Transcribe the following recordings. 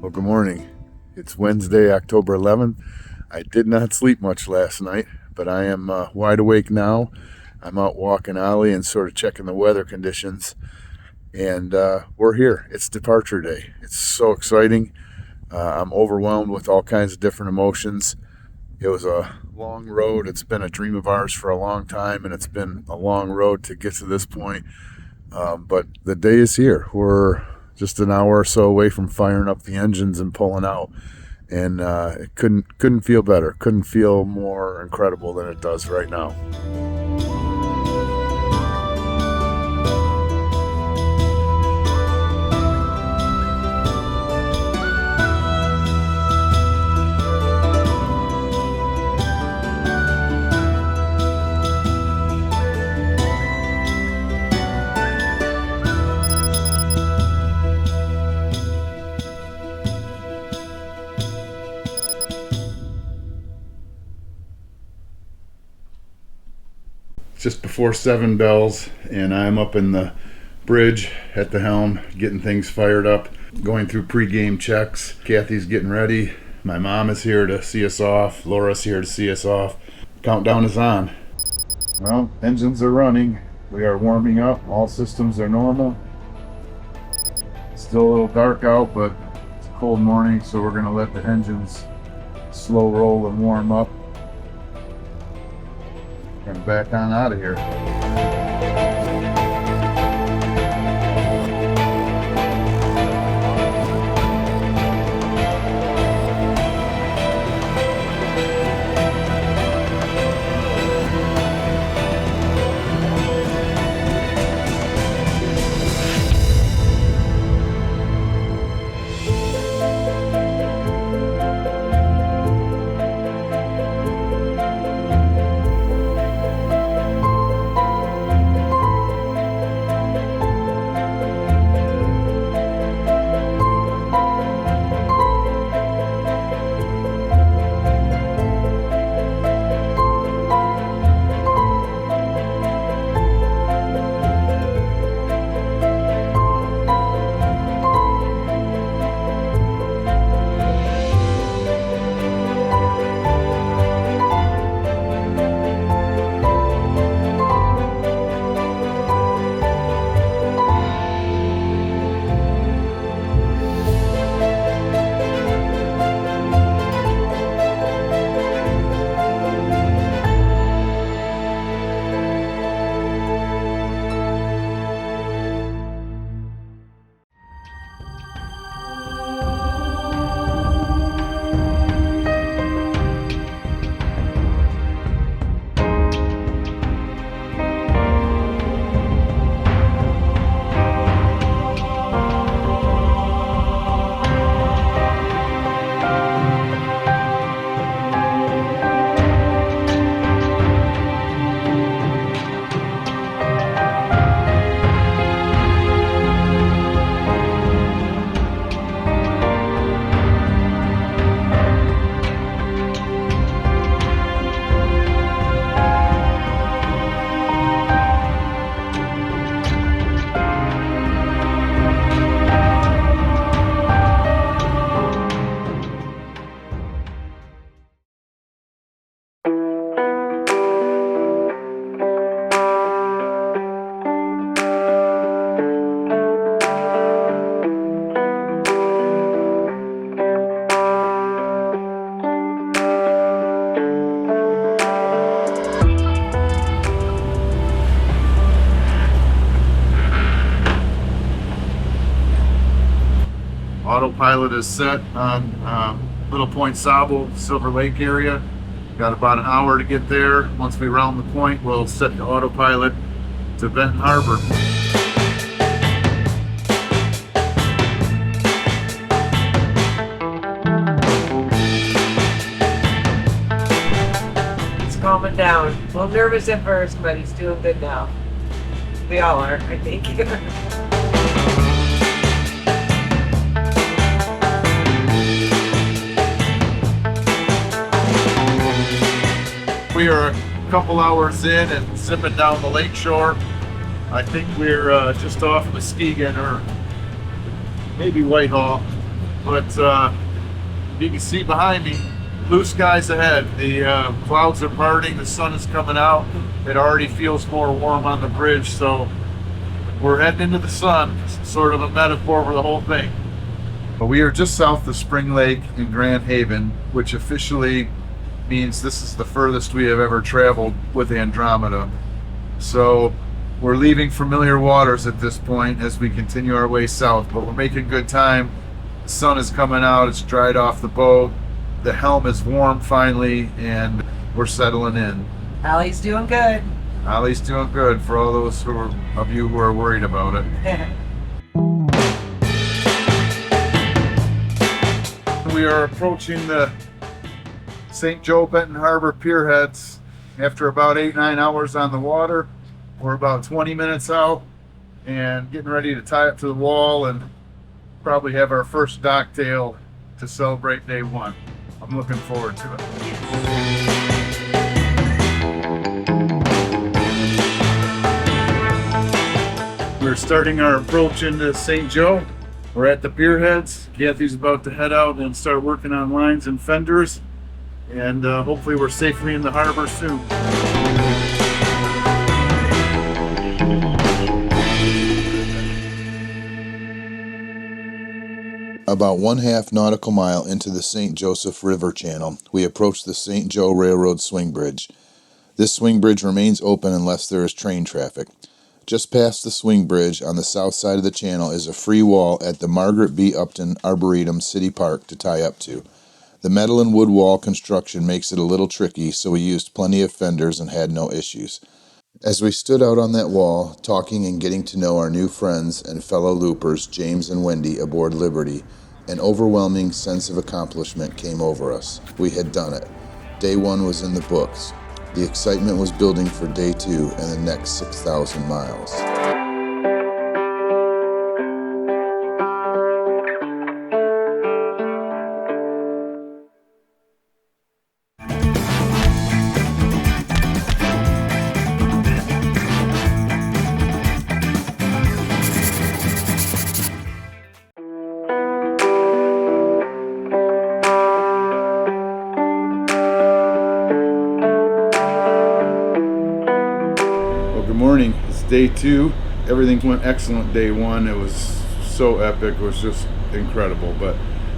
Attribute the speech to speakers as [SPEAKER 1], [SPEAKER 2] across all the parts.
[SPEAKER 1] Well, good morning. It's Wednesday, October 11th. I did not sleep much last night, but I am wide awake now. I'm out walking Ollie and sort of checking the weather conditions, and we're here. It's departure day. It's so exciting. I'm overwhelmed with all kinds of different emotions. It was a long road. It's been a dream of ours for a long time, and it's been a long road to get to this point. But the day is here. We're just an hour or so away from firing up the engines and pulling out, and it couldn't feel better. Couldn't feel more incredible than it does right now. Just before 7 bells, and I'm up in the bridge at the helm getting things fired up, going through pre-game checks. Kathy's getting ready. My mom is here to see us off. Laura's here to see us off. Countdown is on. Well, engines are running. We are warming up. All systems are normal. Still a little dark out, but it's a cold morning, so we're going to let the engines slow roll and warm up. And back on out of here. Autopilot is set on Little Point Sabo, Silver Lake area. Got about an hour to get there. Once we round the point, we'll set the autopilot to Benton Harbor.
[SPEAKER 2] He's calming down. A little nervous at first, but he's doing good now. We all are, I think.
[SPEAKER 1] We are a couple hours in and zipping down the lake shore. I think we're just off Muskegon or maybe Whitehall. but you can see behind me, blue skies ahead. The clouds are parting, the sun is coming out. It already feels more warm on the bridge, so we're heading into the sun. It's sort of a metaphor for the whole thing. But we are just south of Spring Lake in Grand Haven, which officially means this is the furthest we have ever traveled with Andromeda. So we're leaving familiar waters at this point as we continue our way south, but we're making good time. The sun is coming out, it's dried off the boat, the helm is warm finally, and we're settling in.
[SPEAKER 2] Allie's doing good.
[SPEAKER 1] Ollie's doing good for all those of you who are worried about it. We are approaching the St. Joe Benton Harbor pierheads after about 8-9 hours on the water. We're about 20 minutes out and getting ready to tie up to the wall and probably have our first docktail to celebrate day one. I'm looking forward to it. We're starting our approach into St. Joe. We're at the pierheads. Kathy's about to head out and start working on lines and fenders, and hopefully we're safely in the harbor soon.
[SPEAKER 3] About 1/2 nautical mile into the St. Joseph River channel, we approach the St. Joe Railroad swing bridge. This swing bridge remains open unless there is train traffic. Just past the swing bridge on the south side of the channel is a free wall at the Margaret B. Upton Arboretum City Park to tie up to. The metal and wood wall construction makes it a little tricky, so we used plenty of fenders and had no issues. As we stood out on that wall, talking and getting to know our new friends and fellow loopers, James and Wendy, aboard Liberty, an overwhelming sense of accomplishment came over us. We had done it. Day one was in the books. The excitement was building for day two and the next 6,000 miles.
[SPEAKER 1] Morning. It's day two. Everything went excellent day one. It was so epic. It was just incredible. But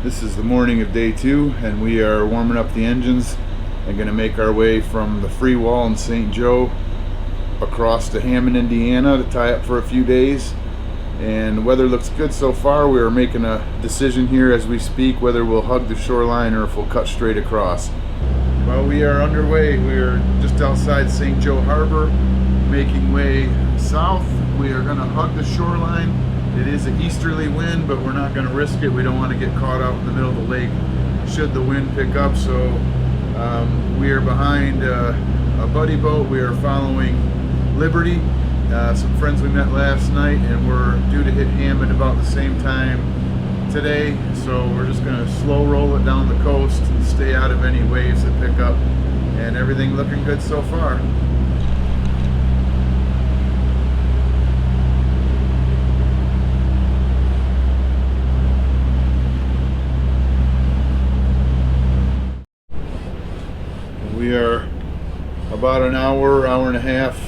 [SPEAKER 1] this is the morning of day two, and we are warming up the engines and going to make our way from the free wall in St. Joe across to Hammond, Indiana to tie up for a few days. And the weather looks good so far. We are making a decision here as we speak whether we'll hug the shoreline or if we'll cut straight across. Well, we are underway. We are just outside St. Joe Harbor, making way south. We are going to hug the shoreline. It is an easterly wind, but we're not going to risk it. We don't want to get caught out in the middle of the lake should the wind pick up. So we are behind a buddy boat. We are following Liberty, some friends we met last night, and we're due to hit Hammond about the same time today. So we're just going to slow roll it down the coast and stay out of any waves that pick up, and everything looking good so far. We are about an hour and a half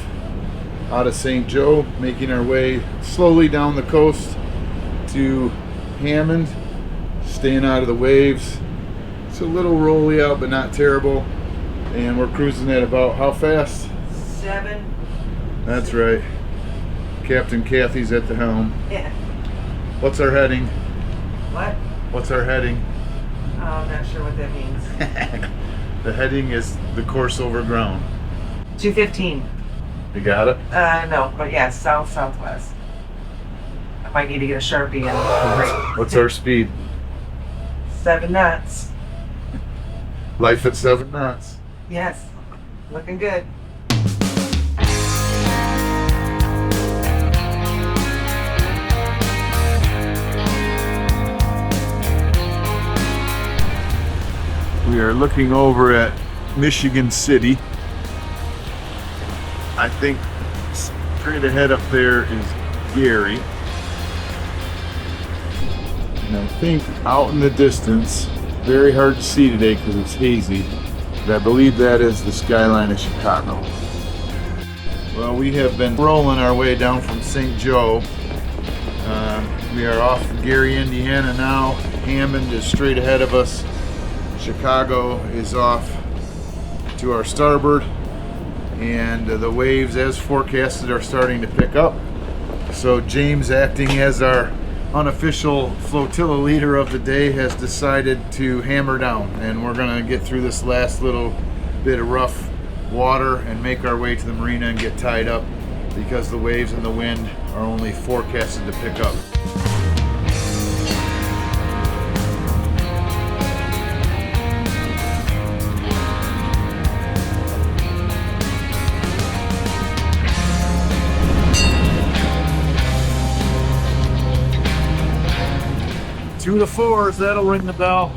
[SPEAKER 1] out of St. Joe, making our way slowly down the coast to Hammond, staying out of the waves. It's a little rolly out, but not terrible. And we're cruising at about how fast?
[SPEAKER 2] 7.
[SPEAKER 1] That's right. Captain Kathy's at the helm.
[SPEAKER 2] Yeah.
[SPEAKER 1] What's our heading?
[SPEAKER 2] What?
[SPEAKER 1] What's our heading?
[SPEAKER 2] Oh, I'm not sure what that means.
[SPEAKER 1] The heading is the course over ground.
[SPEAKER 2] 215.
[SPEAKER 1] You got it?
[SPEAKER 2] No, but yeah, southwest. I might need to get a Sharpie and
[SPEAKER 1] What's our speed?
[SPEAKER 2] 7 knots.
[SPEAKER 1] Life at 7 knots.
[SPEAKER 2] Yes, looking good.
[SPEAKER 1] We are looking over at Michigan City. I think straight ahead up there is Gary. And I think out in the distance, very hard to see today because it's hazy, but I believe that is the skyline of Chicago. Well, we have been rolling our way down from St. Joe. We are off Gary, Indiana now. Hammond is straight ahead of us. Chicago is off to our starboard, and the waves, as forecasted, are starting to pick up. So James, acting as our unofficial flotilla leader of the day, has decided to hammer down, and we're going to get through this last little bit of rough water and make our way to the marina and get tied up, because the waves and the wind are only forecasted to pick up. Two to fours, that'll ring the bell.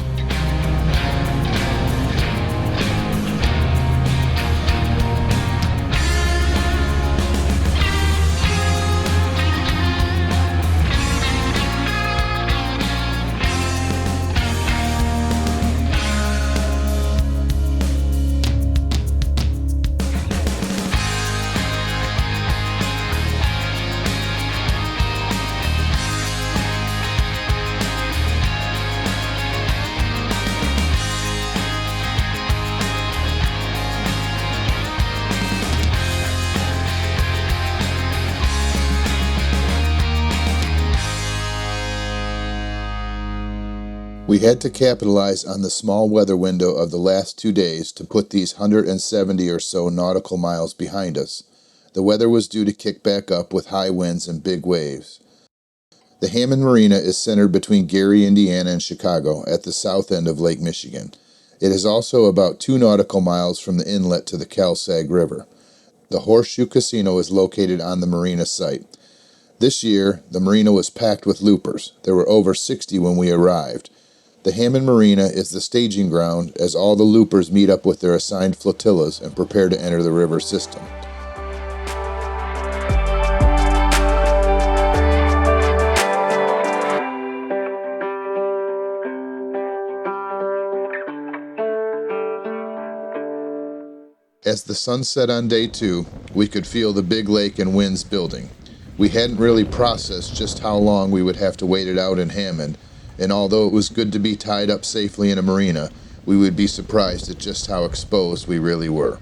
[SPEAKER 3] We had to capitalize on the small weather window of the last 2 days to put these 170 or so nautical miles behind us. The weather was due to kick back up with high winds and big waves. The Hammond Marina is centered between Gary, Indiana and Chicago at the south end of Lake Michigan. It is also about 2 nautical miles from the inlet to the Cal-Sag River. The Horseshoe Casino is located on the marina site. This year, the marina was packed with loopers. There were over 60 when we arrived. The Hammond Marina is the staging ground as all the loopers meet up with their assigned flotillas and prepare to enter the river system. As the sun set on day 2, we could feel the big lake and winds building. We hadn't really processed just how long we would have to wait it out in Hammond, and although it was good to be tied up safely in a marina, we would be surprised at just how exposed we really were.